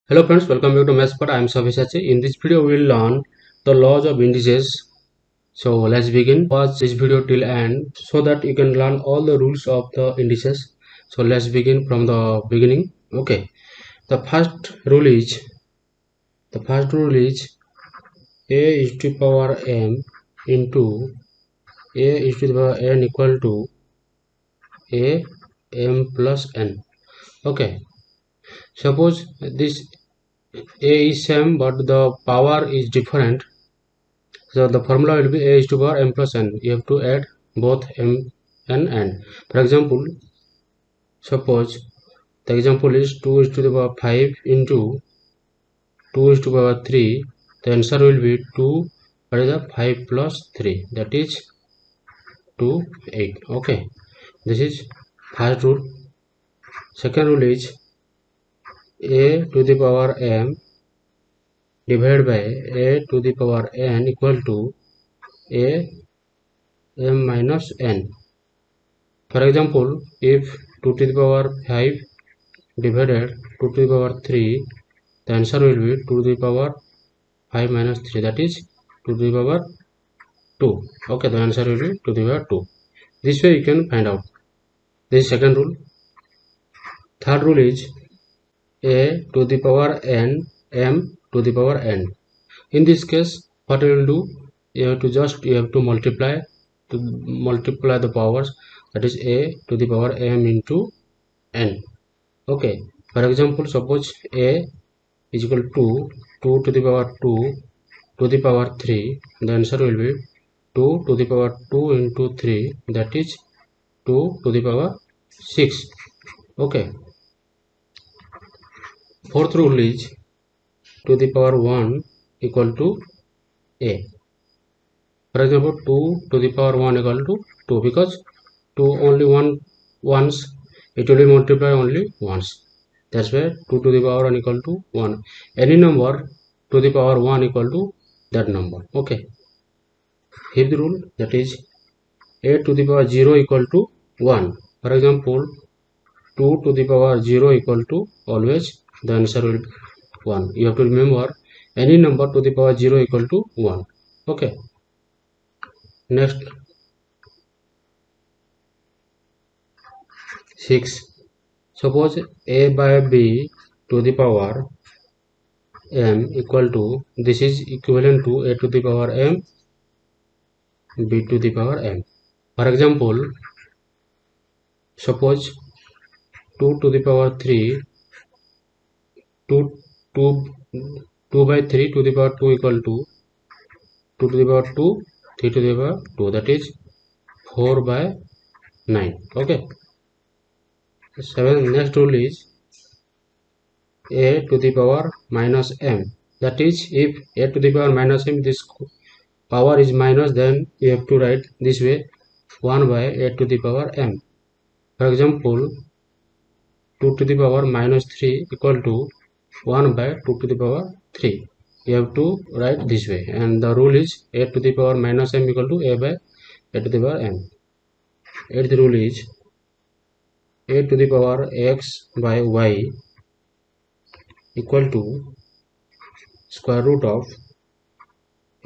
Hello friends, welcome back to MathsPod. I am Sabhishachi. In this video, we will learn the laws of indices. So let's begin. Watch this video till end so that you can learn all the rules of the indices. So let's begin from the beginning. Okay. The first rule is a is to the power m into a is to the power n equal to a m plus n. Okay. Suppose this a is same but the power is different. So the formula will be a is to the power m plus n. You have to add both m and n. For example, suppose the example is 2 is to the power 5 into 2 is to the power 3. The answer will be 2 what is the 5 plus 3, that is 2 8. Okay, this is first rule. Second rule is a to the power m divided by a to the power n equal to a m minus n. For example, if 2 to the power 5 divided 2 to the power 3, the answer will be 2 to the power 5 minus 3, that is 2 to the power 2. Okay, the answer will be 2 to the power 2. This way you can find out. This is second rule. Third rule is a to the power n m to the power n. In this case, what you will do, you have to multiply the powers, that is a to the power m into n. Okay, for example, suppose a is equal to 2 to the power 2 to the power 3. The answer will be 2 to the power 2 into 3, that is 2 to the power 6. Okay, fourth rule is to the power 1 equal to a. For example, 2 to the power 1 equal to 2, because 2 only once, it will be multiplied only once. That's why 2 to the power 1 equal to 1. Any number to the power 1 equal to that number. Okay. Fifth rule, that is a to the power 0 equal to 1. For example, 2 to the power 0 equal to always the answer will be 1. You have to remember any number to the power 0 equal to 1. Okay. Next, 6. Suppose a by b to the power m equal to, this is equivalent to a to the power m b to the power m. For example, suppose 2 to the power 3 2 by 3 to the power 2 equal to 2 to the power 2 3 to the power 2, that is 4 by 9. Okay. 7. Next rule is a to the power minus m, that is if a to the power minus m, this power is minus, then you have to write this way 1 by a to the power m. For example, 2 to the power minus 3 equal to 1 by 2 to the power 3. You have to write this way, and the rule is a to the power minus m equal to a by a to the power m. Eighth rule is a to the power x by y equal to square root of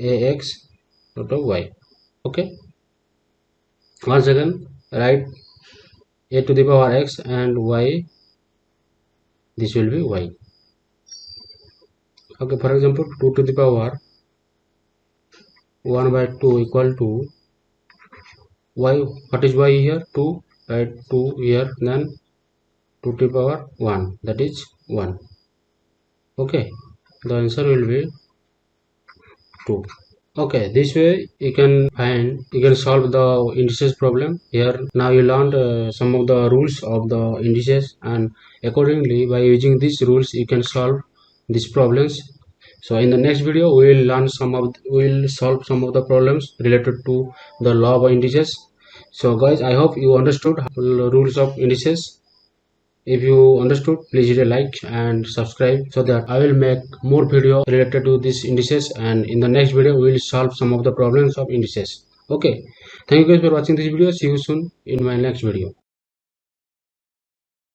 ax root of y. Okay. Once again, write a to the power x and y, this will be y. Okay, for example, 2 to the power 1 by 2 equal to y. What is y here? 2. Write 2 here, then 2 to the power 1, that is 1. Okay, the answer will be 2. Okay, this way you can solve the indices problem. Here now you learned some of the rules of the indices, and accordingly by using these rules you can solve these problems. So in the next video we will solve some of the problems related to the law of indices. So guys, I hope you understood the rules of indices. If you understood, please hit a like and subscribe so that I will make more video related to these indices, and in the next video we will solve some of the problems of indices. Okay, thank you guys for watching this video. See you soon in my next video.